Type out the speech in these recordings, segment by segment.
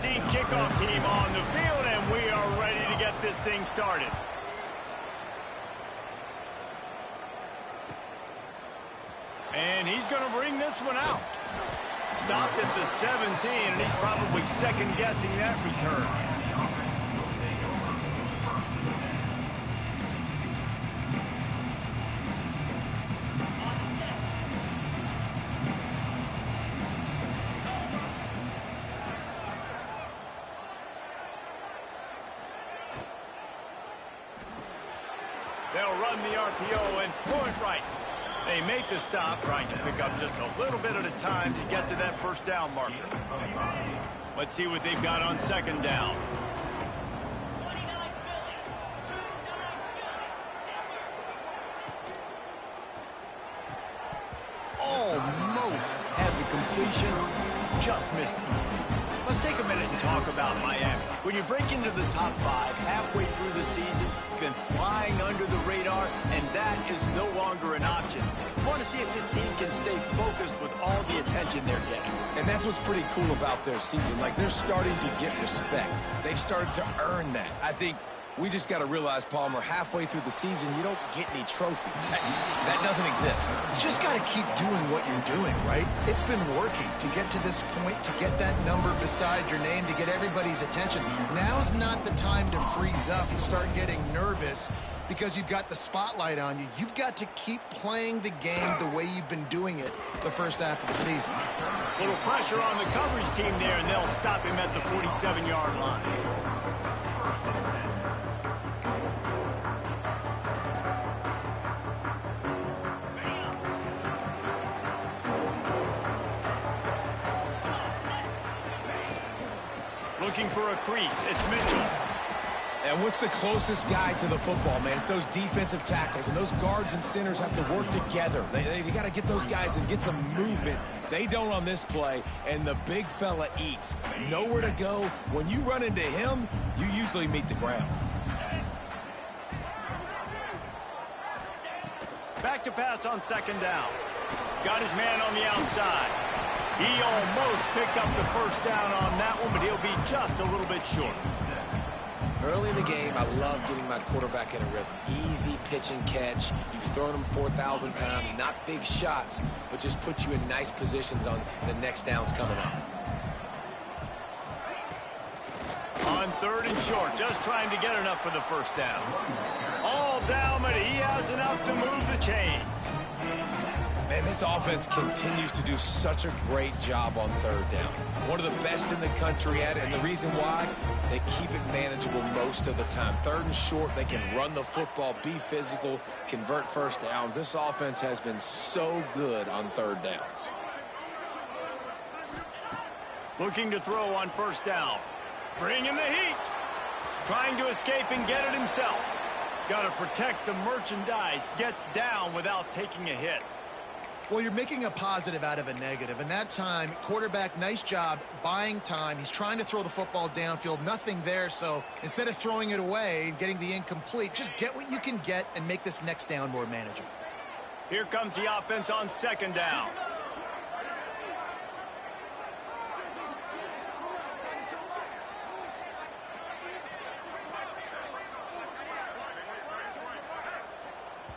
Opposing kickoff team on the field, and we are ready to get this thing started. And he's going to bring this one out. Stopped at the 17, and he's probably second-guessing that return. They'll run the RPO and throw it right. They make the stop, trying to pick up just a little bit at a time to get to that first down marker. Let's see what they've got on second down. Almost had the completion, just missed it. Let's take a minute and talk about Miami. When you break into the top 5 halfway through the season, you've been flying under the radar, and that is no longer an option. I want to see if this team can stay focused with all the attention they're getting. And that's what's pretty cool about their season. Like, they're starting to get respect. They've started to earn that. I think we just got to realize, Palmer, halfway through the season, you don't get any trophies. That doesn't exist. You just got to keep doing what you're doing, right? It's been working to get to this point, to get that number beside your name, to get everybody's attention. Now's not the time to freeze up and start getting nervous because you've got the spotlight on you. You've got to keep playing the game the way you've been doing it the first half of the season. Little pressure on the coverage team there, and they'll stop him at the 47-yard line. Looking for a crease. It's Mitchell. And what's the closest guy to the football, man? It's those defensive tackles, and those guards and centers have to work together. They got to get those guys and get some movement. They don't on this play, and the big fella eats. Nowhere to go. When you run into him, you usually meet the ground. Back to pass on second down. Got his man on the outside. He almost picked up the first down on that one, but he'll be just a little bit short. Early in the game, I love getting my quarterback in a rhythm. Easy pitch and catch. You've thrown them 4,000 times. Not big shots, but just put you in nice positions on the next downs coming up. On third and short, just trying to get enough for the first down. All down, but he has enough to move the chains. Man, this offense continues to do such a great job on third down. One of the best in the country at it, and the reason why, they keep it manageable most of the time. Third and short, they can run the football, be physical, convert first downs. This offense has been so good on third downs. Looking to throw on first down. Bringing the heat. Trying to escape and get it himself. Got to protect the merchandise. Gets down without taking a hit. Well, you're making a positive out of a negative, and that time, quarterback, nice job buying time. He's trying to throw the football downfield, nothing there, so instead of throwing it away and getting the incomplete, just get what you can get and make this next down more manageable. Here comes the offense on second down.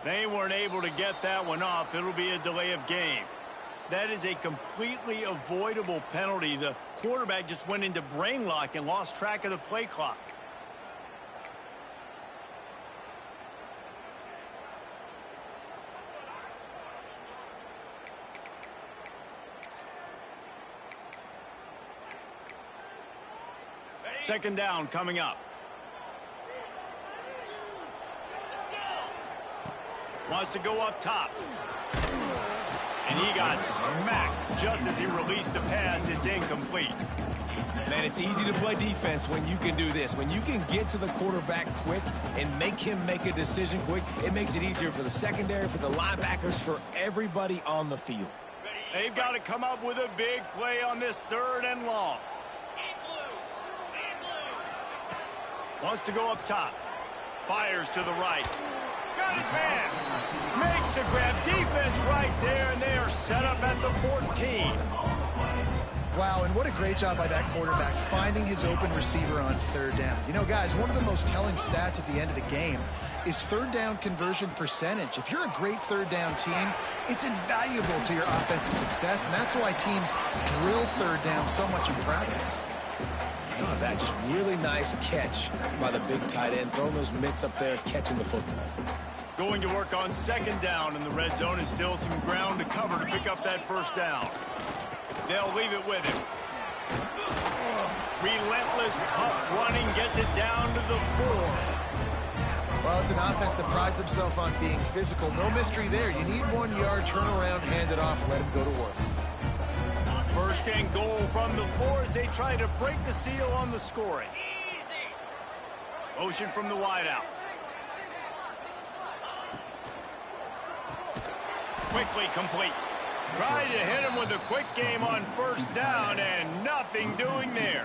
They weren't able to get that one off. It'll be a delay of game. That is a completely avoidable penalty. The quarterback just went into brain lock and lost track of the play clock. Second down coming up. Wants to go up top. And he got smacked just as he released the pass. It's incomplete. Man, it's easy to play defense when you can do this. When you can get to the quarterback quick and make him make a decision quick, it makes it easier for the secondary, for the linebackers, for everybody on the field. They've got to come up with a big play on this third and long. Wants to go up top. Fires to the right. Got his man. Makes the grab. Defense right there, and they are set up at the 14. Wow, and what a great job by that quarterback finding his open receiver on third down. You know, guys, one of the most telling stats at the end of the game is third down conversion percentage. If you're a great third down team, it's invaluable to your offensive success, and that's why teams drill third down so much in practice. Oh, that just really nice catch by the big tight end, throwing those mitts up there, catching the football. Going to work on second down in the red zone is still some ground to cover to pick up that first down. They'll leave it with him. Relentless, tough running gets it down to the 4. Well, it's an offense that prides themselves on being physical. No mystery there. You need 1 yard, turn around, hand it off, let him go to work. First and goal from the 4 as they try to break the seal on the scoring. Motion from the wideout. Quickly complete. Tried to hit him with a quick game on first down, and nothing doing there.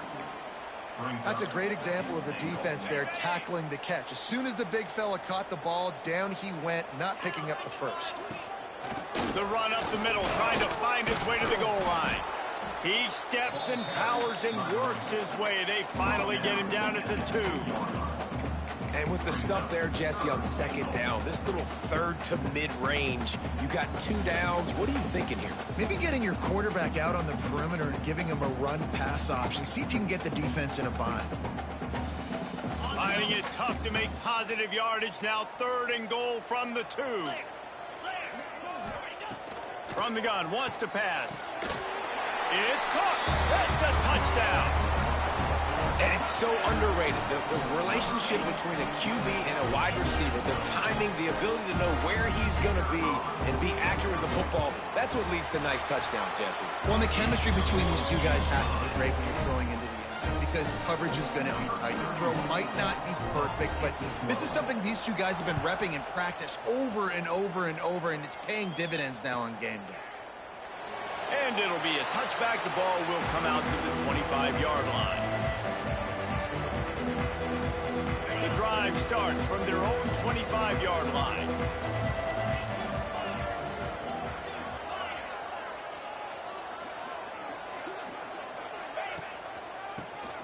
That's a great example of the defense there tackling the catch. As soon as the big fella caught the ball, down he went, not picking up the first. The run up the middle, trying to find his way to the goal line. He steps and powers and works his way. They finally get him down at the 2. And with the stuff there, Jesse, on second down, this little third to mid-range, you got 2 downs. What are you thinking here? Maybe getting your quarterback out on the perimeter and giving him a run-pass option. See if you can get the defense in a bind. Finding it tough to make positive yardage. Now third and goal from the 2. From the gun, wants to pass. It's caught. That's a touchdown. And it's so underrated. The relationship between a QB and a wide receiver, the timing, the ability to know where he's going to be and be accurate with the football, that's what leads to nice touchdowns, Jesse. Well, and the chemistry between these two guys has to be great when you're throwing into the end zone because coverage is going to be tight. The throw might not be perfect, but this is something these two guys have been repping in practice over and over and over, and it's paying dividends now on game day. And it'll be a touchback. The ball will come out to the 25-yard line. The drive starts from their own 25-yard line.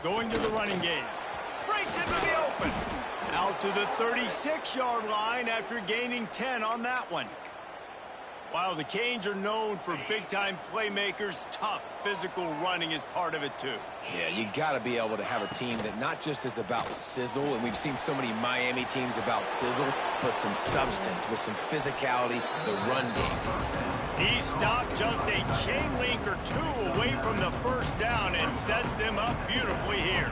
Going to the running game. Breaks into the open. Out to the 36-yard line after gaining 10 on that one. While the Canes are known for big-time playmakers, tough physical running is part of it too. Yeah, you got to be able to have a team that not just is about sizzle, and we've seen so many Miami teams about sizzle, but some substance with some physicality, the run game. He stopped just a chain link or 2 away from the first down and sets them up beautifully here.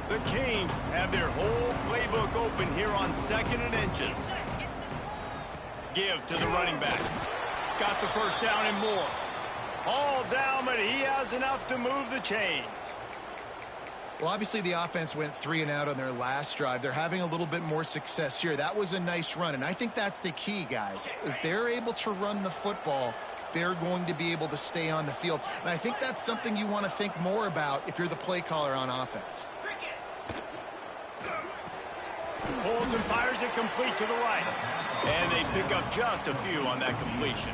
The Canes have their whole playbook open here on 2nd and inches. Give to the running back. Got the first down and more. All down, but he has enough to move the chains. Well, obviously the offense went 3 and out on their last drive. They're having a little bit more success here. That was a nice run, and I think that's the key, guys. If they're able to run the football, they're going to be able to stay on the field. And I think that's something you want to think more about if you're the play caller on offense. Pulls and fires it complete to the right. And they pick up just a few on that completion.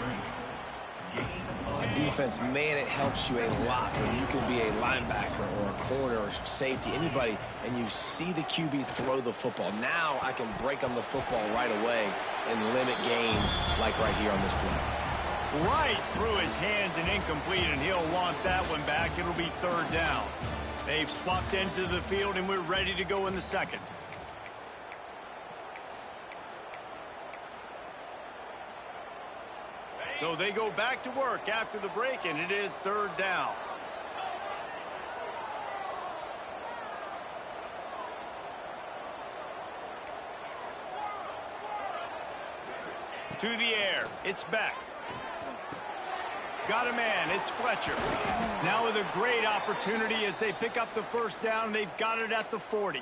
On defense, man, it helps you a lot when you can be a linebacker or a corner or safety, anybody, and you see the QB throw the football. Now I can break on the football right away and limit gains like right here on this play. Right through his hands and incomplete, and he'll want that one back. It'll be third down. They've swapped ends of the field, and we're ready to go in the second. So they go back to work after the break, and it is third down. To the air, it's Beck. Got a man, it's Fletcher. Now with a great opportunity as they pick up the first down, they've got it at the 40.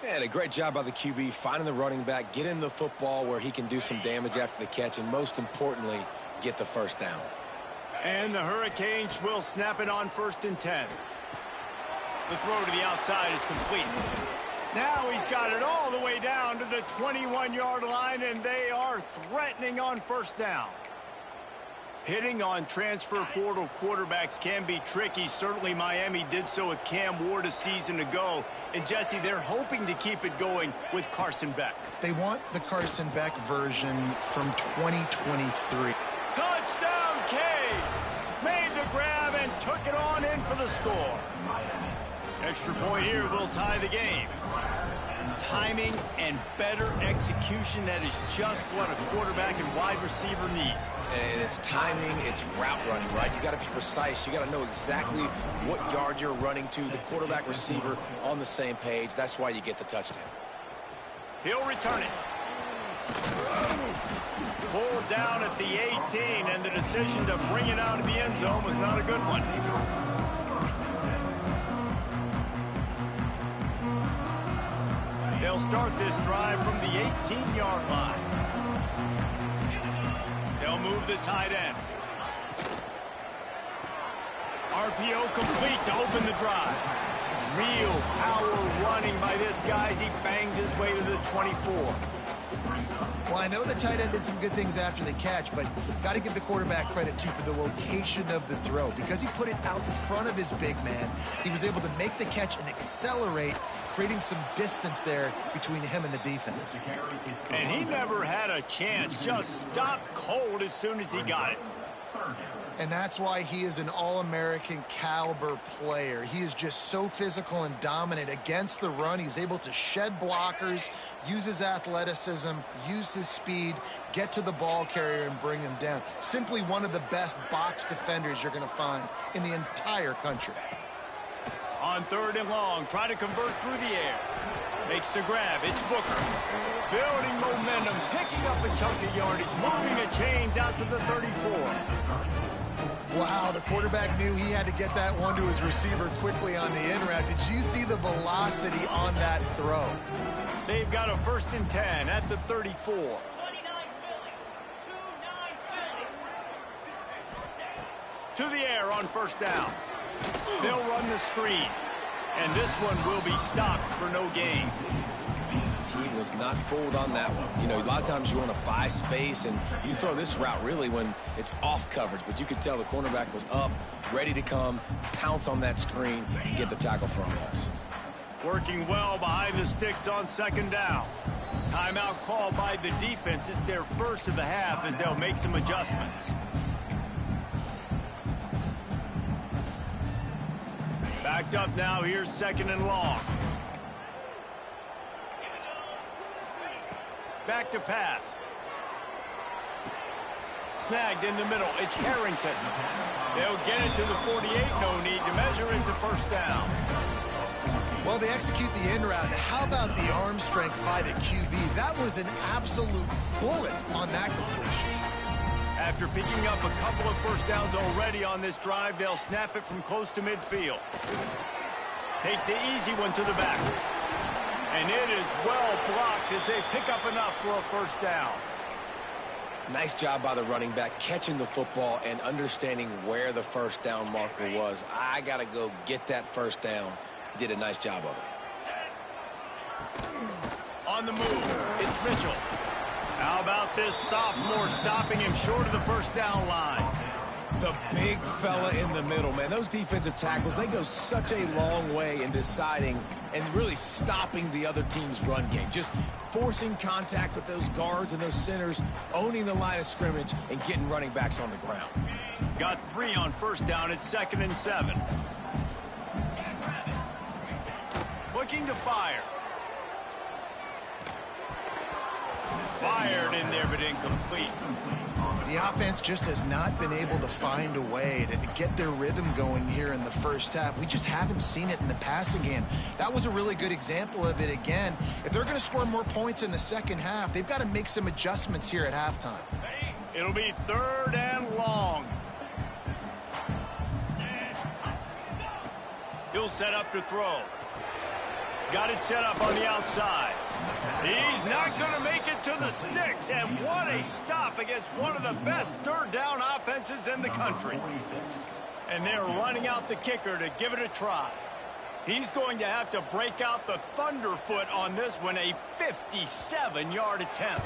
And a great job by the QB, finding the running back, getting the football where he can do some damage after the catch, and most importantly, get the first down. And the Hurricanes will snap it on 1st and 10. The throw to the outside is complete. Now he's got it all the way down to the 21-yard line, and they are threatening on first down. Hitting on transfer portal quarterbacks can be tricky. Certainly Miami did so with Cam Ward a season ago. And Jesse, they're hoping to keep it going with Carson Beck. They want the Carson Beck version from 2023. Touchdown, Canes! Made the grab and took it on in for the score. Extra point here will tie the game. Timing and better execution, that is just what a quarterback and wide receiver need. And it's timing, it's route running, right? You got to be precise. You got to know exactly what yard you're running to. The quarterback receiver on the same page. That's why you get the touchdown. He'll return it. Pulled down at the 18, and the decision to bring it out of the end zone was not a good one. They'll start this drive from the 18-yard line. They'll move the tight end. RPO complete to open the drive. Real power running by this guy as he bangs his way to the 24. Well, I know the tight end did some good things after the catch, but got to give the quarterback credit, too, for the location of the throw. Because he put it out in front of his big man, he was able to make the catch and accelerate, creating some distance there between him and the defense. And he never had a chance, just stopped cold as soon as he got it. And that's why he is an All-American caliber player. He is just so physical and dominant against the run. He's able to shed blockers, use his athleticism, use his speed, get to the ball carrier and bring him down. Simply one of the best box defenders you're going to find in the entire country. On 3rd and long, try to convert through the air. Makes the grab. It's Booker. Building momentum, picking up a chunk of yardage, moving the chains out to the 34. Wow, the quarterback knew he had to get that one to his receiver quickly on the in route. Did you see the velocity on that throw? They've got a 1st and 10 at the 34. To the air on 1st down. They'll run the screen. And this one will be stopped for no gain. He was not fooled on that one. You know, a lot of times you want to buy space, and you throw this route really when it's off coverage. But you could tell the cornerback was up, ready to come, pounce on that screen, and get the tackle for a loss. Working well behind the sticks on 2nd down. Timeout called by the defense. It's their first of the half as they'll make some adjustments. Backed up now. Here's 2nd and long. Back to pass. Snagged in the middle. It's Harrington. They'll get it to the 48. No need to measure it to 1st down. Well, they execute the in route. How about the arm strength by the QB? That was an absolute bullet on that completion. After picking up a couple of 1st downs already on this drive, they'll snap it from close to midfield. Takes the easy one to the back. And it is well blocked as they pick up enough for a 1st down. Nice job by the running back, catching the football and understanding where the 1st down marker was. I got to go get that 1st down. He did a nice job of it. On the move, it's Mitchell. How about this sophomore stopping him short of the 1st down line? The big fella in the middle, man. Those defensive tackles, they go such a long way in deciding and really stopping the other team's run game. Just forcing contact with those guards and those centers, owning the line of scrimmage, and getting running backs on the ground. Got 3 on 1st down at 2nd and 7. Looking to fire. Fired in there, but incomplete. The offense just has not been able to find a way to get their rhythm going here in the 1st half. We just haven't seen it in the passing game. That was a really good example of it again. If they're going to score more points in the 2nd half, they've got to make some adjustments here at halftime. It'll be 3rd and long. He'll set up to throw. Got it set up on the outside. He's not going to make it to the sticks, and what a stop against one of the best 3rd down offenses in the country. And they're running out the kicker to give it a try. He's going to have to break out the thunderfoot on this one, a 57-yard attempt.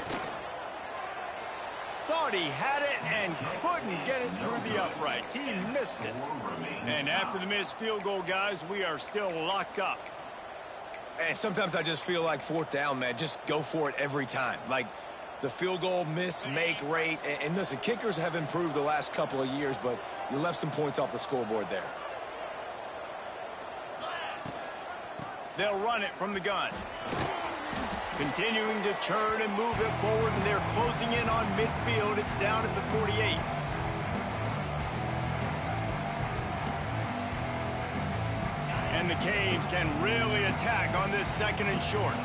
Thought he had it and couldn't get it through the uprights. He missed it. And after the missed field goal, guys, we are still locked up. And sometimes I just feel like fourth down, man, just go for it every time. Like the field goal miss-make rate. And listen, kickers have improved the last couple of years, but you left some points off the scoreboard there. They'll run it from the gun. Continuing to churn and move it forward, and they're closing in on midfield. It's down at the 48. And the Canes can really attack on this second and short.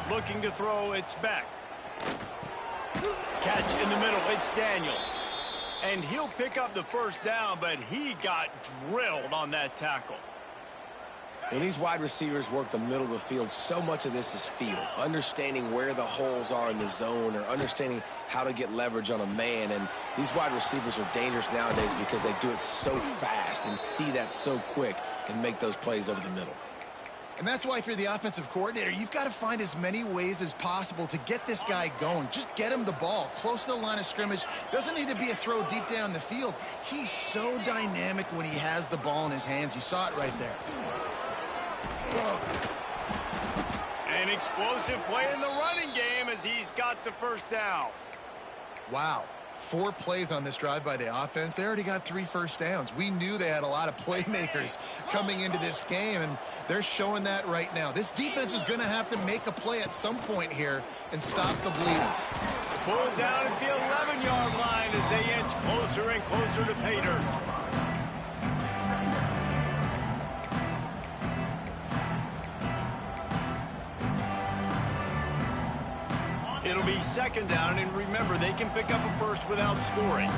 Looking to throw, it's back. Catch in the middle, it's Daniels. And he'll pick up the first down, but he got drilled on that tackle. When these wide receivers work the middle of the field, so much of this is feel. Understanding where the holes are in the zone or understanding how to get leverage on a man. And these wide receivers are dangerous nowadays because they do it so fast and see that so quick and make those plays over the middle. And that's why if you're the offensive coordinator, you've got to find as many ways as possible to get this guy going. Just get him the ball close to the line of scrimmage. Doesn't need to be a throw deep down the field. He's so dynamic when he has the ball in his hands. You saw it right there. An explosive play in the running game as he's got the first down. Wow. 4 plays on this drive by the offense. They already got 3 first downs. We knew they had a lot of playmakers coming into this game, and they're showing that right now. This defense is going to have to make a play at some point here and stop the bleeding. Pulled down at the 11-yard line as they inch closer and closer to pay dirt. It'll be second down, and remember, they can pick up a first without scoring.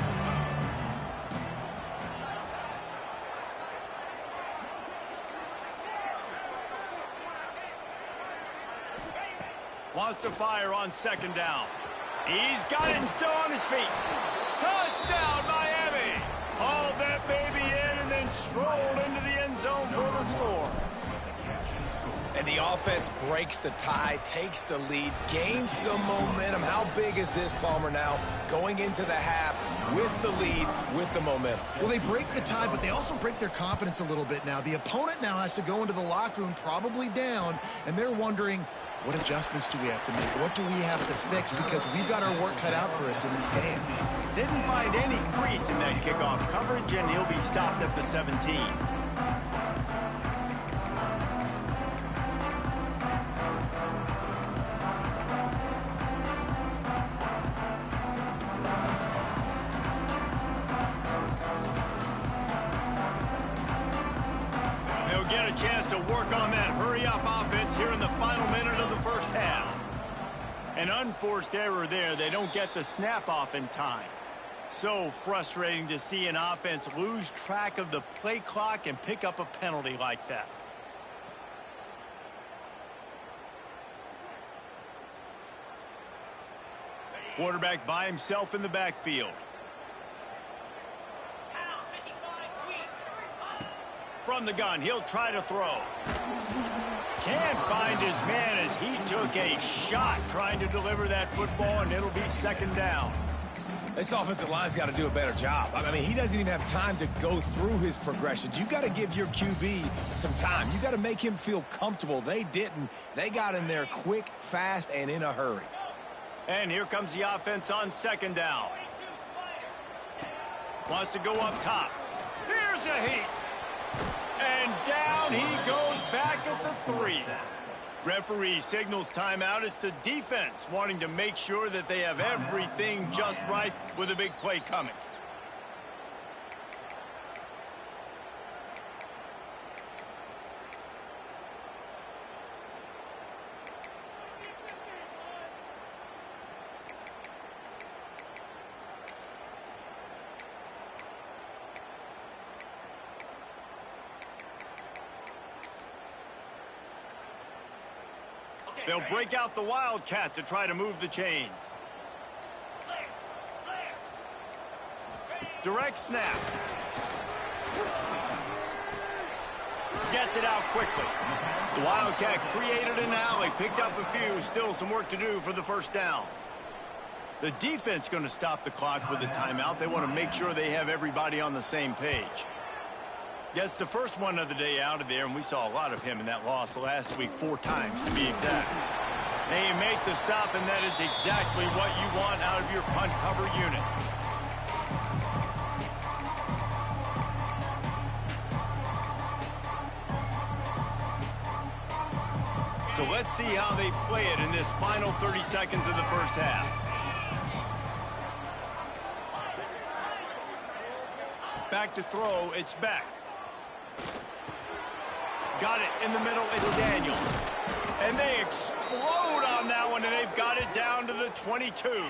Wants to fire on second down. He's got it and still on his feet. Touchdown, Miami! Hauled that baby in and then strolled into the end zone for the score. And the offense breaks the tie, takes the lead, gains some momentum. How big is this, Palmer, now going into the half with the lead, with the momentum? Well, they break the tie, but they also break their confidence a little bit now. The opponent now has to go into the locker room probably down, and they're wondering, what adjustments do we have to make? What do we have to fix? Because we've got our work cut out for us in this game. Didn't find any crease in that kickoff coverage, and he'll be stopped at the 17. Get a chance to work on that hurry-up offense here in the final minute of the first half. An unforced error there. They don't get the snap off in time. So frustrating to see an offense lose track of the play clock and pick up a penalty like that. Quarterback by himself in the backfield. From the gun, he'll try to throw. Can't find his man as he took a shot trying to deliver that football, and it'll be second down. This offensive line's got to do a better job. I mean, he doesn't even have time to go through his progressions. You got to give your QB some time. You got to make him feel comfortable. They didn't. They got in there quick, fast, and in a hurry. And here comes the offense on second down. Wants to go up top. Here's a heat. And down he goes back at the 3. Referee signals timeout. It's the defense wanting to make sure that they have everything just right with a big play coming. They'll break out the Wildcat to try to move the chains. Direct snap. gets it out quickly. The Wildcat created an alley, picked up a few, still some work to do for the first down. The defense going to stop the clock with a timeout. They want to make sure they have everybody on the same page. Gets the first one of the day out of there, and we saw a lot of him in that loss last week, 4 times to be exact. They make the stop, and that is exactly what you want out of your punt cover unit. So let's see how they play it in this final 30 seconds of the first half. Back to throw, it's Beck. Got it in the middle, it's Daniels. And they explode on that one, and they've got it down to the 22.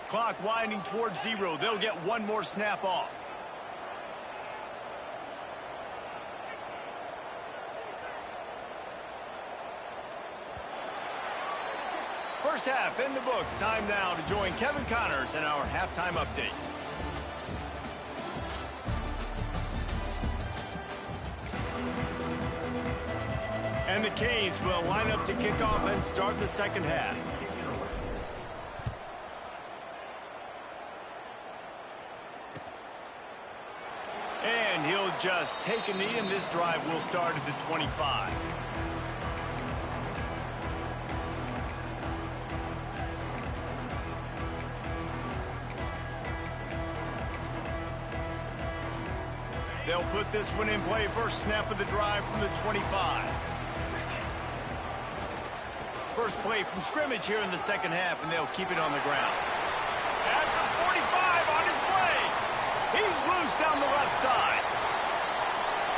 Clock winding towards 0. They'll get one more snap off. First half in the books. Time now to join Kevin Connors in our halftime update. And the Canes will line up to kick off and start the second half. And he'll just take a knee, and this drive will start at the 25. They'll put this one in play. First snap of the drive from the 25. First play from scrimmage here in the second half, and they'll keep it on the ground. At the 45, on his way. He's loose down the left side.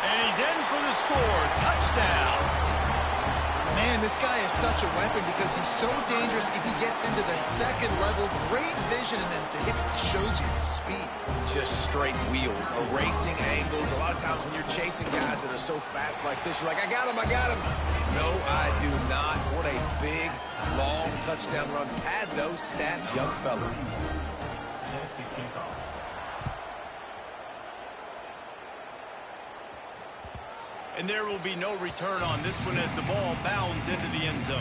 And he's in for the score. Touchdown. Man, this guy is such a weapon because he's so dangerous if he gets into the second level. Great vision, and then David shows you his speed. Just straight wheels, erasing angles. A lot of times when you're chasing guys that are so fast like this, you're like, I got him, I got him. No, I do not. What a big, long touchdown run. Pad those stats, young fella. And there will be no return on this one as the ball bounds into the end zone.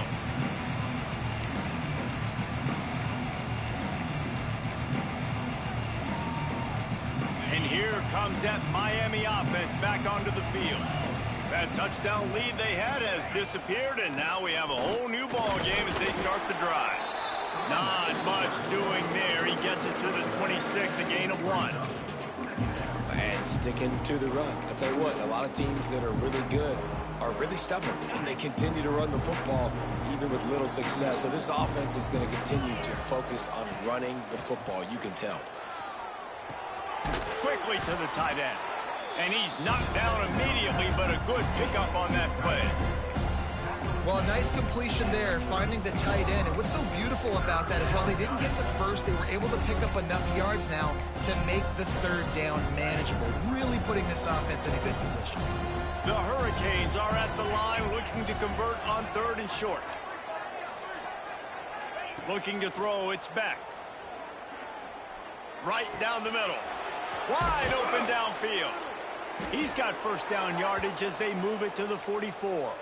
And here comes that Miami offense back onto the field. That touchdown lead they had has disappeared, and now we have a whole new ball game as they start the drive. Not much doing there. He gets it to the 26, a gain of 1. And sticking to the run. I'll tell you what, a lot of teams that are really good are really stubborn, and they continue to run the football even with little success. So this offense is going to continue to focus on running the football. You can tell. Quickly to the tight end. And he's knocked down immediately, but a good pickup on that play. Well, a nice completion there, finding the tight end. And what's so beautiful about that is while they didn't get the first, they were able to pick up enough yards now to make the third down manageable, really putting this offense in a good position. The Hurricanes are at the line looking to convert on 3rd and short. Looking to throw, it's back. Right down the middle. Wide open downfield. He's got first down yardage as they move it to the 44.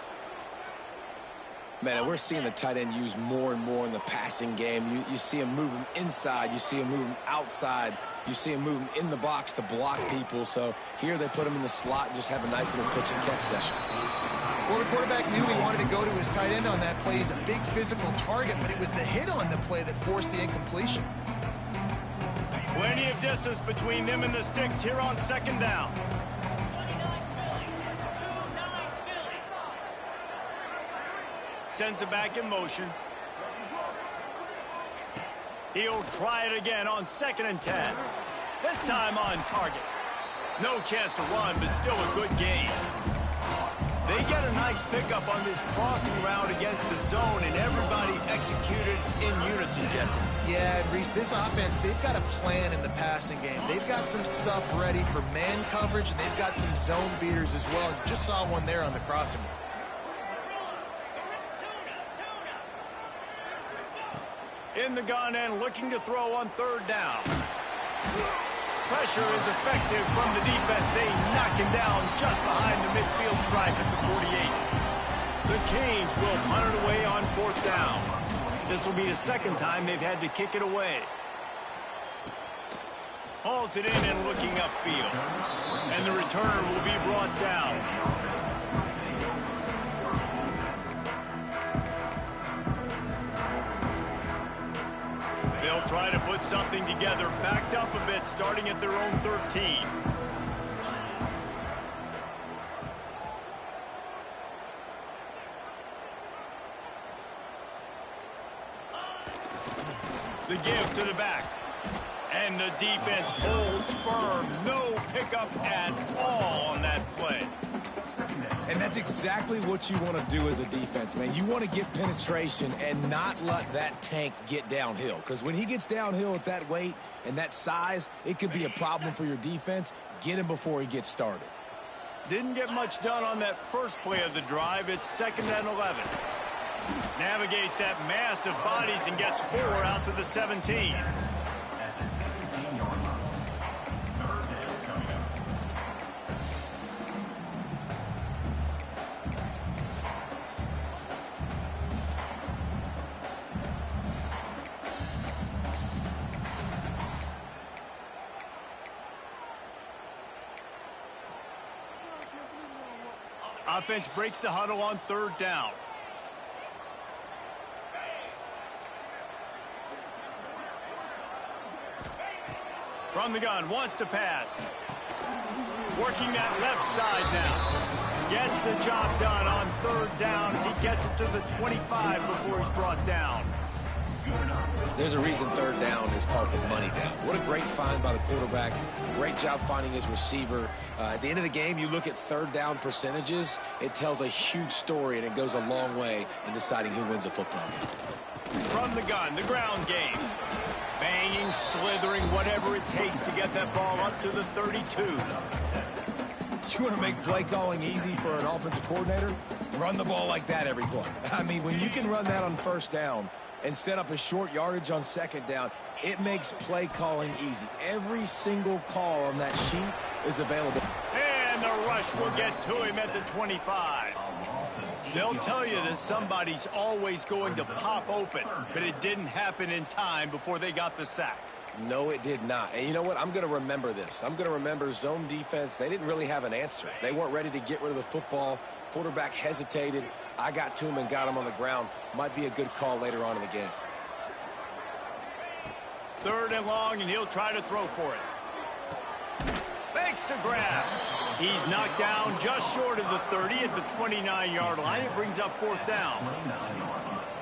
Man, we're seeing the tight end used more and more in the passing game. You see him moving inside. You see him moving outside. You see him moving in the box to block people. So here they put him in the slot and just have a nice little pitch and catch session. Well, the quarterback knew he wanted to go to his tight end on that play. He's a big physical target, but it was the hit on the play that forced the incompletion. Plenty of distance between them and the sticks here on 2nd down. Sends it back in motion. He'll try it again on 2nd and 10. This time on target. No chance to run, but still a good gain. They get a nice pickup on this crossing route against the zone, and everybody executed in unison, Jesse. Yeah, and Reese, this offense, they've got a plan in the passing game. They've got some stuff ready for man coverage, and they've got some zone beaters as well. Just saw one there on the crossing route. In the gun and looking to throw on 3rd down. Pressure is effective from the defense. They knock him down just behind the midfield stripe at the 48. The Canes will punt it away on 4th down. This will be the second time they've had to kick it away. Hauls it in and looking upfield. And the returner will be brought down. They'll try to put something together, backed up a bit, starting at their own 13. The give to the back. And the defense holds firm. No pickup at all on that play. And that's exactly what you want to do as a defense, man. You want to get penetration and not let that tank get downhill. Because when he gets downhill at that weight and that size, it could be a problem for your defense. Get him before he gets started. Didn't get much done on that first play of the drive. It's 2nd and 11. Navigates that mass of bodies and gets 4 out to the 17. Offense breaks the huddle on 3rd down. From the gun, wants to pass. Working that left side now. Gets the job done on 3rd down as he gets it to the 25 before he's brought down. There's a reason 3rd down is called the money down. What a great find by the quarterback. Great job finding his receiver. At the end of the game, you look at 3rd down percentages. It tells a huge story, and it goes a long way in deciding who wins a football game. From the gun, the ground game. Banging, slithering, whatever it takes to get that ball up to the 32. You want to make play calling easy for an offensive coordinator? Run the ball like that every play. I mean, when you can run that on 1st down and set up a short yardage on 2nd down, it makes play calling easy. Every single call on that sheet is available. And the rush will get to him at the 25. They'll tell you that somebody's always going to pop open, but it didn't happen in time before they got the sack. No, it did not. And you know what? I'm going to remember this. I'm going to remember zone defense. They didn't really have an answer. They weren't ready to get rid of the football. Quarterback hesitated. I got to him and got him on the ground. Might be a good call later on in the game. 3rd and long, and he'll try to throw for it. Fakes to grab. He's knocked down just short of the 30 at the 29-yard line. It brings up 4th down.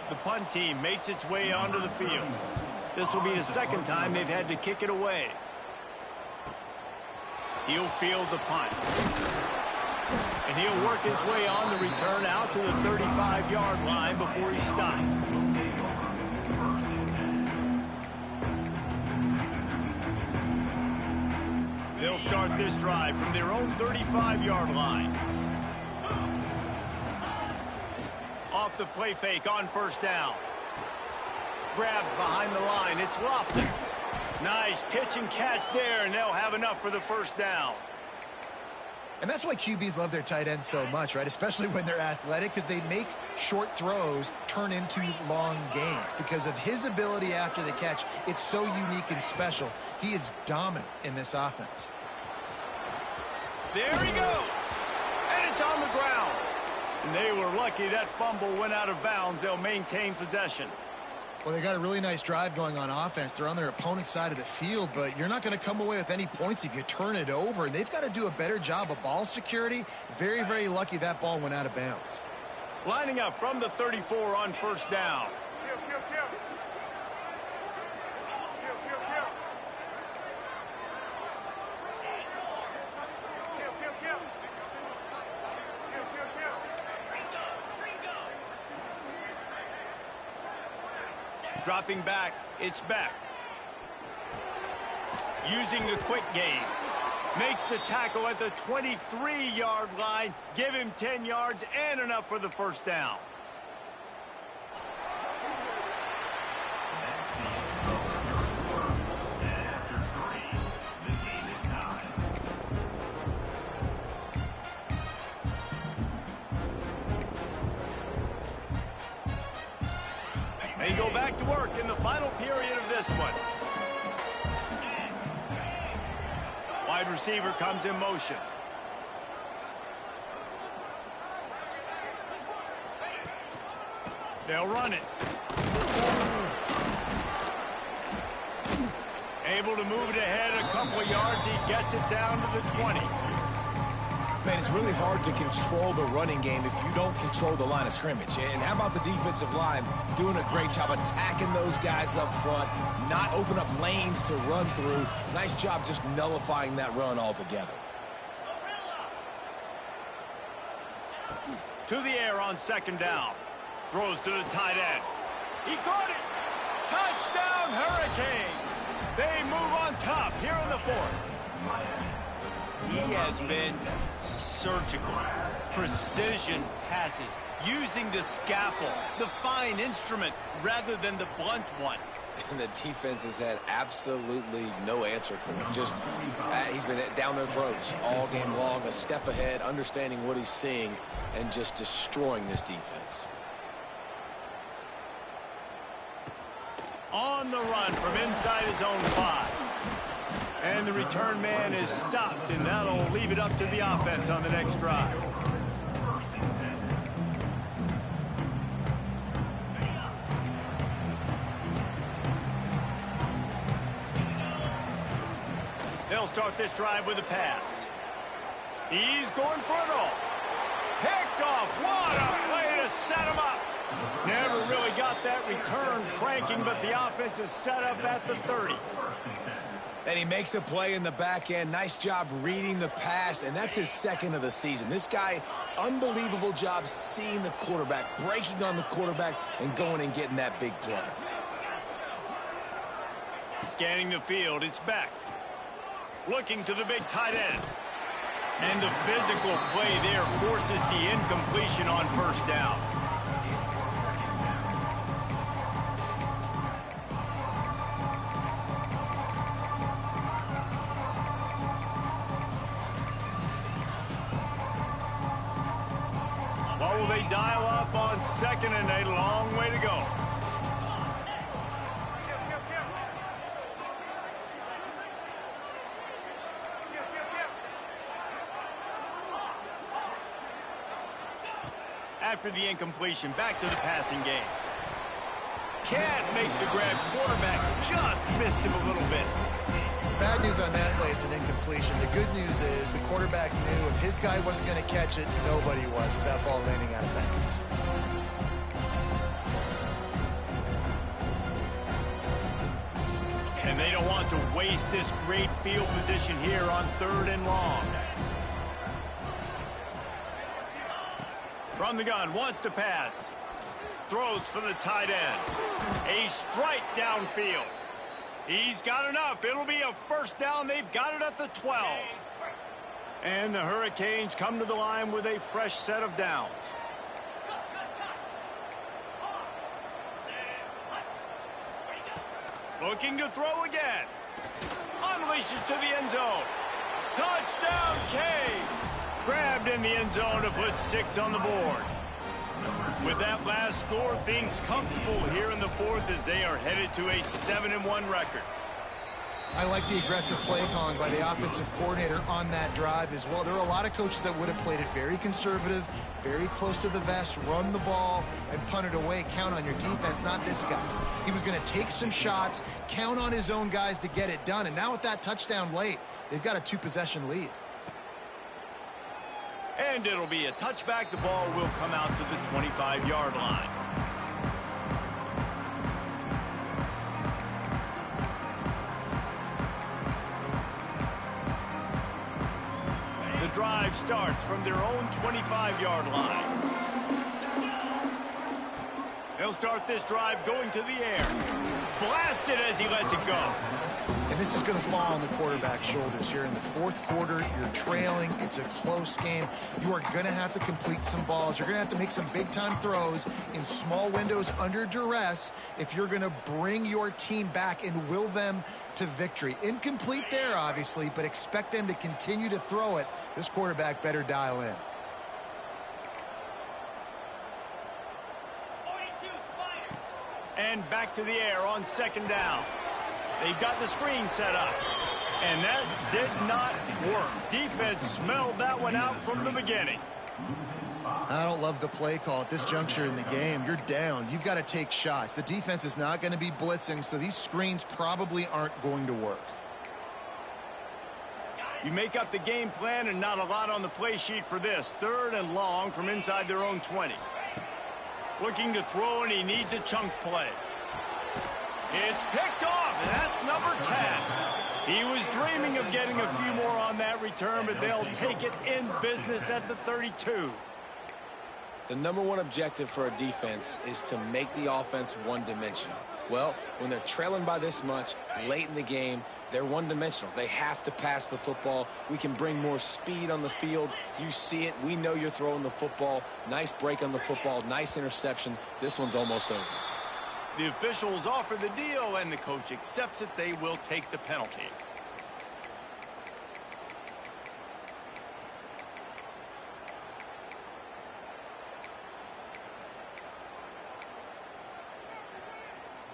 The punt team makes its way onto the field. This will be the 2nd time they've had to kick it away. He'll field the punt. And he'll work his way on the return out to the 35-yard line before he stops. They'll start this drive from their own 35-yard line. Off the play fake on 1st down. Grabbed behind the line. It's Lofton. Nice pitch and catch there, and they'll have enough for the 1st down. And that's why QBs love their tight ends so much, right? Especially when they're athletic, because they make short throws turn into long gains. Because of his ability after the catch, it's so unique and special. He is dominant in this offense. There he goes. And it's on the ground. And they were lucky that fumble went out of bounds. They'll maintain possession. Well, they got a really nice drive going on offense. They're on their opponent's side of the field, but you're not going to come away with any points if you turn it over. And they've got to do a better job of ball security. Very, very lucky that ball went out of bounds. Lining up from the 34 on 1st down. Dropping back, it's Beck. Using the quick game. Makes the tackle at the 23-yard line. Give him 10 yards and enough for the 1st down. They go back to work in the final period of this one. Wide receiver comes in motion. They'll run it. Able to move it ahead a couple of yards. He gets it down to the 20. Man, it's really hard to control the running game if you don't control the line of scrimmage. And how about the defensive line doing a great job attacking those guys up front, not open up lanes to run through. Nice job just nullifying that run altogether. To the air on second down. Throws to the tight end. He caught it. Touchdown, Hurricanes. They move on top here in the fourth. He has been surgical. Precision passes. Using the scalpel, the fine instrument, rather than the blunt one. And the defense has had absolutely no answer for him. Just, he's been down their throats all game long, a step ahead, understanding what he's seeing, and just destroying this defense. On the run from inside his own 5. And the return man is stopped, and that'll leave it up to the offense on the next drive. They'll start this drive with a pass. He's going for it all. Picked off. What a play to set him up. Never really got that return cranking, but the offense is set up at the 30. And he makes a play in the back end. Nice job reading the pass, and that's his second of the season. This guy, unbelievable job seeing the quarterback, breaking on the quarterback, and going and getting that big play. Scanning the field, it's back. Looking to the big tight end. And the physical play there forces the incompletion on first down. What will they dial up on second and 8? A long way to go. After the incompletion, back to the passing game. Can't make the grab. Quarterback just missed him a little bit. Bad news on that play, it's an incompletion. The good news is the quarterback knew if his guy wasn't going to catch it, nobody was with that ball landing out of bounds. And they don't want to waste this great field position here on 3rd and long. From the gun, wants to pass. Throws for the tight end. A strike downfield. He's got enough. It'll be a first down. They've got it at the 12. And the Hurricanes come to the line with a fresh set of downs. Looking to throw again. Unleashes to the end zone. Touchdown, Canes. Grabbed in the end zone to put 6 on the board. With that last score, things comfortable here in the fourth as they are headed to a 7-1 record. I like the aggressive play calling by the offensive coordinator on that drive as well. There are a lot of coaches that would have played it very conservative, very close to the vest, run the ball, and punt it away. Count on your defense, not this guy. He was going to take some shots, count on his own guys to get it done. And now with that touchdown late, they've got a 2-possession lead. And it'll be a touchback. The ball will come out to the 25-yard line. The drive starts from their own 25-yard line. They'll start this drive going to the air. Blasted as he lets it go. And this is going to fall on the quarterback's shoulders here in the fourth quarter. You're trailing. It's a close game. You are going to have to complete some balls. You're going to have to make some big-time throws in small windows under duress if you're going to bring your team back and will them to victory. Incomplete there, obviously, but expect them to continue to throw it. This quarterback better dial in. And back to the air on 2nd down. They've got the screen set up. And that did not work. Defense smelled that one out from the beginning. I don't love the play call at this juncture in the game. You're down. You've got to take shots. The defense is not going to be blitzing, so these screens probably aren't going to work. You make up the game plan and not a lot on the play sheet for this. 3rd and long from inside their own 20. Looking to throw, and he needs a chunk play. It's picked off, and that's number 10. He was dreaming of getting a few more on that return, but they'll take it in business at the 32. The #1 objective for a defense is to make the offense one-dimensional. Well, when they're trailing by this much late in the game, they're one-dimensional. They have to pass the football. We can bring more speed on the field. You see it. We know you're throwing the football. Nice break on the football. Nice interception. This one's almost over. The officials offer the deal, and the coach accepts it. They will take the penalty.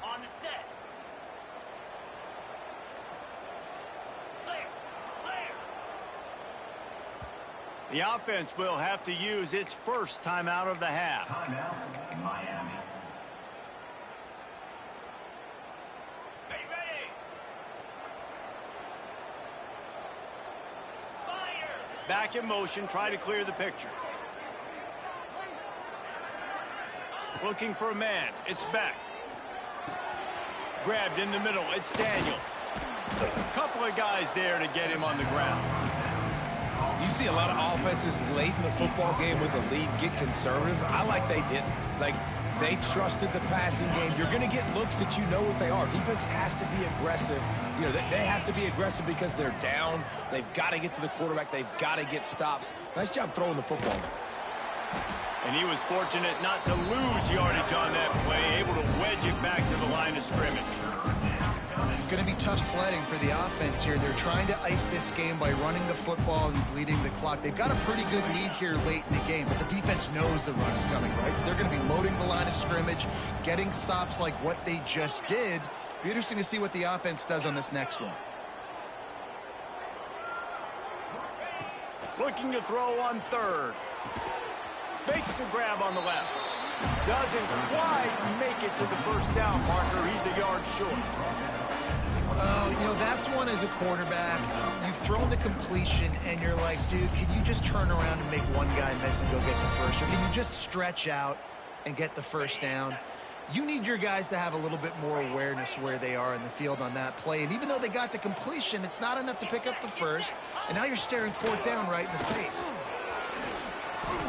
On the set. Clear. The offense will have to use its first timeout of the half. Timeout, Miami. Ready. Spire. Back in motion, try to clear the picture. Looking for a man. It's Beck. Grabbed in the middle. It's Daniels. A couple of guys there to get him on the ground. You see a lot of offenses late in the football game with a lead get conservative. I like they didn't. Like, they trusted the passing game. You're going to get looks that you know what they are. Defense has to be aggressive. You know, they have to be aggressive because they're down. They've got to get to the quarterback. They've got to get stops. Nice job throwing the football. And he was fortunate not to lose yardage on that play, able to wedge it back to the line of scrimmage. It's going to be tough sledding for the offense here. They're trying to ice this game by running the football and bleeding the clock. They've got a pretty good lead here late in the game, but the defense knows the run's coming, right? So they're going to be loading the line of scrimmage, getting stops like what they just did. Be interesting to see what the offense does on this next one. Looking to throw on 3rd. Makes the grab on the left. Doesn't quite make it to the first down marker. He's a yard short. You know, that's one as a quarterback. You've thrown the completion, and you're like, dude, can you just turn around and make one guy miss and go get the first? Or can you just stretch out and get the first down? You need your guys to have a little bit more awareness where they are in the field on that play. And even though they got the completion, it's not enough to pick up the first. And now you're staring 4th down right in the face.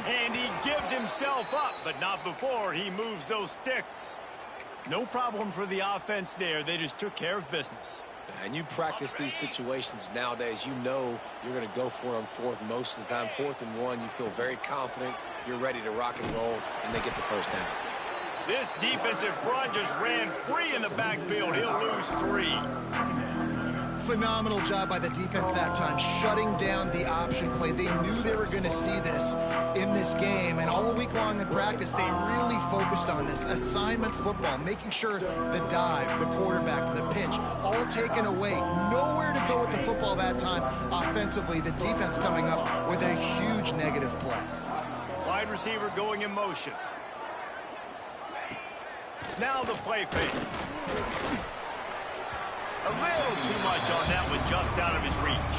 And he gives himself up, but not before he moves those sticks. No problem for the offense there. They just took care of business. And you practice these situations nowadays. You know you're going to go for it on 4th most of the time. 4th and 1, you feel very confident. You're ready to rock and roll, and they get the first down. This defensive front just ran free in the backfield. He'll lose 3. Phenomenal job by the defense that time, shutting down the option play. They knew they were going to see this in this game, and all week long in practice, they really focused on this. Assignment football, making sure the dive, the quarterback, the pitch, all taken away. Nowhere to go with the football that time. Offensively, the defense coming up with a huge negative play. Wide receiver going in motion. Now the play fake. A little too much on that one, just out of his reach.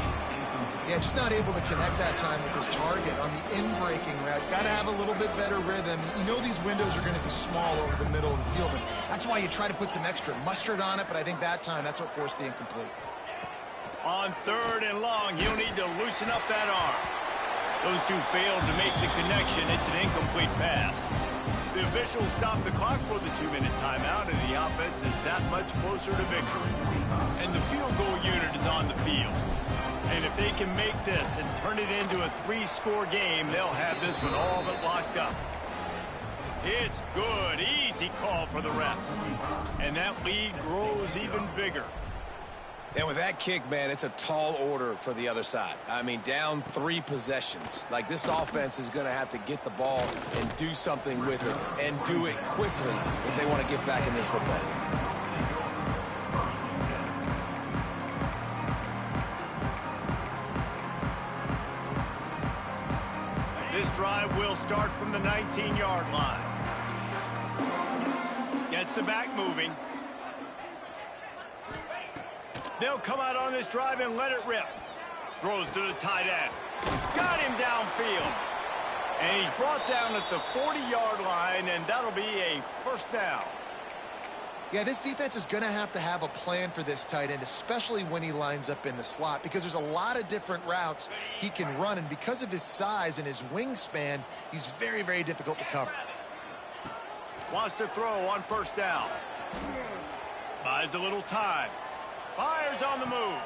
Yeah, just not able to connect that time with his target on the in-breaking route. Got to have a little bit better rhythm. You know these windows are going to be small over the middle of the field, and that's why you try to put some extra mustard on it, but I think that time, that's what forced the incomplete. On 3rd and long, he'll need to loosen up that arm. Those two failed to make the connection. It's an incomplete pass. The officials stop the clock for the 2-minute timeout, and the offense is that much closer to victory. And the field goal unit is on the field. And if they can make this and turn it into a 3-score game, they'll have this one all but locked up. It's good. Easy call for the refs. And that lead grows even bigger. And with that kick, man, it's a tall order for the other side. I mean, down 3 possessions. Like, this offense is going to have to get the ball and do something with it, and do it quickly if they want to get back in this football game. This drive will start from the 19-yard line. Gets the back moving. They'll come out on this drive and let it rip. Throws to the tight end. Got him downfield. And he's brought down at the 40-yard line, and that'll be a first down. Yeah, this defense is going to have a plan for this tight end, especially when he lines up in the slot, because there's a lot of different routes he can run, and because of his size and his wingspan, he's very, very difficult to cover. Wants to throw on first down. Buys a little time. Fires on the move.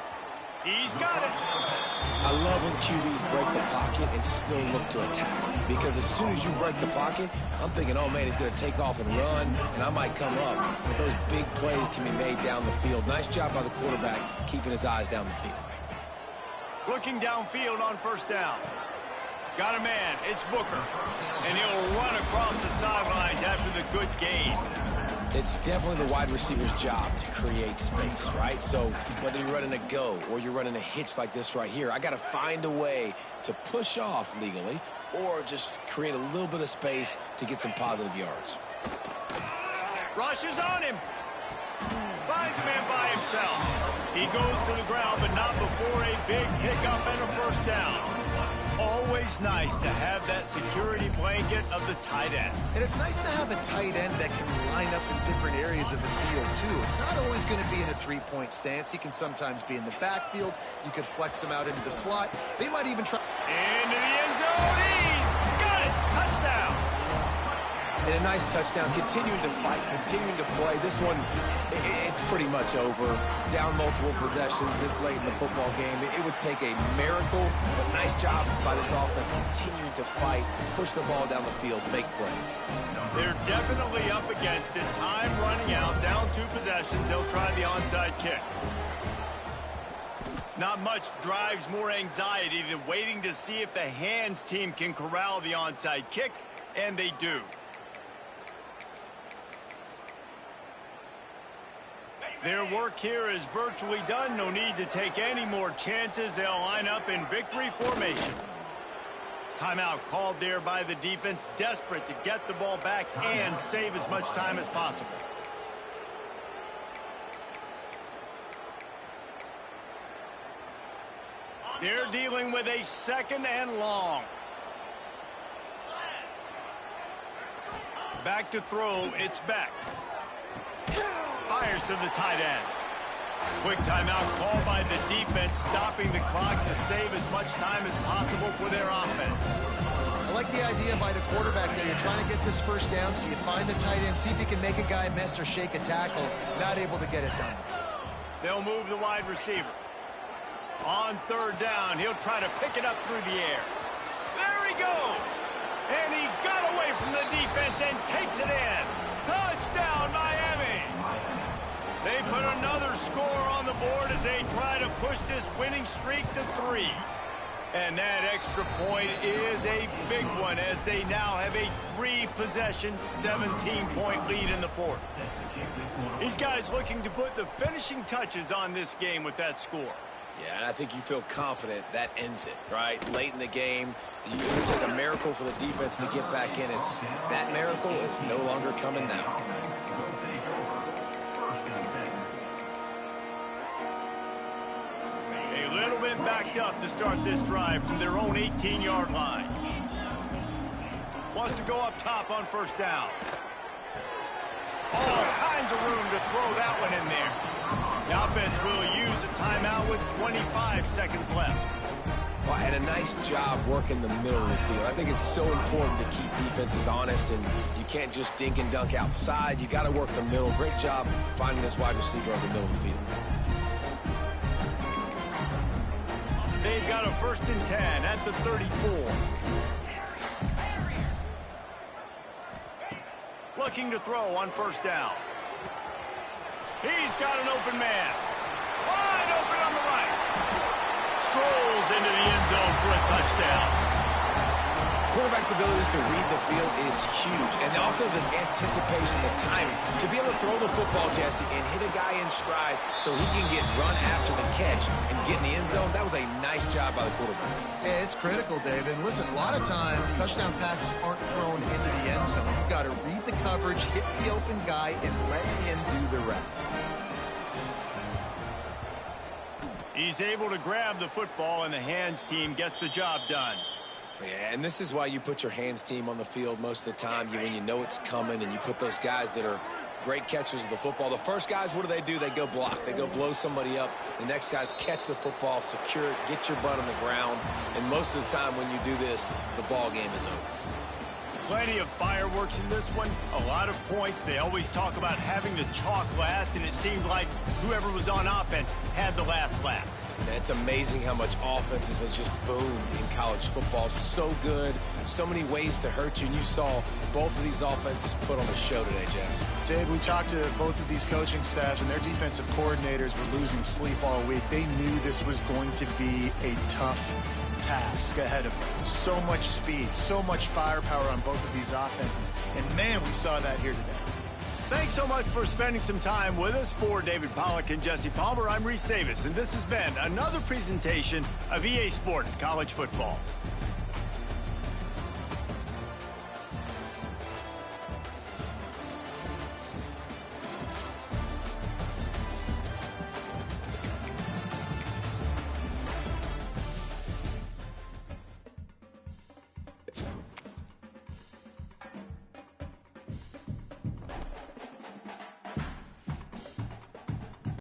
He's got it. I love when QBs break the pocket and still look to attack. Because as soon as you break the pocket, I'm thinking, oh, man, he's going to take off and run, and I might come up. But those big plays can be made down the field. Nice job by the quarterback keeping his eyes down the field. Looking downfield on first down. Got a man. It's Booker. And he'll run across the sidelines after the good gain. It's definitely the wide receiver's job to create space, right? So whether you're running a go or you're running a hitch like this right here, I got to find a way to push off legally or just create a little bit of space to get some positive yards. Rushes on him. Finds a man by himself. He goes to the ground, but not before a big hiccup and a first down. Always nice to have that security blanket of the tight end. And it's nice to have a tight end that can line up in different areas of the field, too. It's not always going to be in a three-point stance. He can sometimes be in the backfield. You could flex him out into the slot. They might even try. Into the end zone. He's got it. Touchdown. And a nice touchdown, continuing to fight, continuing to play. This one, it's pretty much over. Down multiple possessions this late in the football game. It would take a miracle, but nice job by this offense continuing to fight, push the ball down the field, make plays. They're definitely up against it. Time running out, down 2 possessions. They'll try the onside kick. Not much drives more anxiety than waiting to see if the hands team can corral the onside kick, and they do. Their work here is virtually done. No need to take any more chances. They'll line up in victory formation. Timeout called there by the defense, desperate to get the ball back and save as much time as possible. They're dealing with a 2nd and long. Back to throw. It's back. Fires to the tight end. Quick timeout called by the defense, stopping the clock to save as much time as possible for their offense. I like the idea by the quarterback there. You're trying to get this first down, so you find the tight end, see if you can make a guy miss or shake a tackle. Not able to get it done. They'll move the wide receiver. On 3rd down, he'll try to pick it up through the air. There he goes. And he got away from the defense and takes it in. Touchdown, Miami. They put another score on the board as they try to push this winning streak to 3. And that extra point is a big one as they now have a 3-possession, 17-point lead in the 4th. These guys looking to put the finishing touches on this game with that score. Yeah, and I think you feel confident that ends it, right? Late in the game, it would take a miracle for the defense to get back in it. That miracle is no longer coming now. A little bit backed up to start this drive from their own 18-yard line. Wants to go up top on first down. All kinds of room to throw that one in there. The offense will use a timeout with 25 seconds left. Well, and a nice job working the middle of the field. I think it's so important to keep defenses honest, and you can't just dink and dunk outside. You got to work the middle. Great job finding this wide receiver on the middle of the field. They've got a 1st and 10 at the 34. Looking to throw on first down. He's got an open man. Wide strolls into the end zone for a touchdown. Quarterback's abilities to read the field is huge, and also the anticipation, the timing. To be able to throw the football, Jesse, and hit a guy in stride so he can get run after the catch and get in the end zone, that was a nice job by the quarterback. Yeah, it's critical, David. And listen, a lot of times, touchdown passes aren't thrown into the end zone. You've got to read the coverage, hit the open guy, and let him do the rest. He's able to grab the football, and the hands team gets the job done. Yeah, and this is why you put your hands team on the field most of the time. When you know it's coming, and you put those guys that are great catchers of the football. The first guys, what do? They go block. They go blow somebody up. The next guys catch the football, secure it, get your butt on the ground. And most of the time when you do this, the ball game is over. Plenty of fireworks in this one. A lot of points. They always talk about having the chalk last, and it seemed like whoever was on offense had the last laugh. And it's amazing how much offense has just boomed in college football. So good, so many ways to hurt you. And you saw both of these offenses put on a show today, Jess. Dave, we talked to both of these coaching staffs, and their defensive coordinators were losing sleep all week. They knew this was going to be a tough task ahead of them. So much speed, so much firepower on both of these offenses. And, man, we saw that here today. Thanks so much for spending some time with us. For David Pollack and Jesse Palmer, I'm Reese Davis, and this has been another presentation of EA Sports College Football.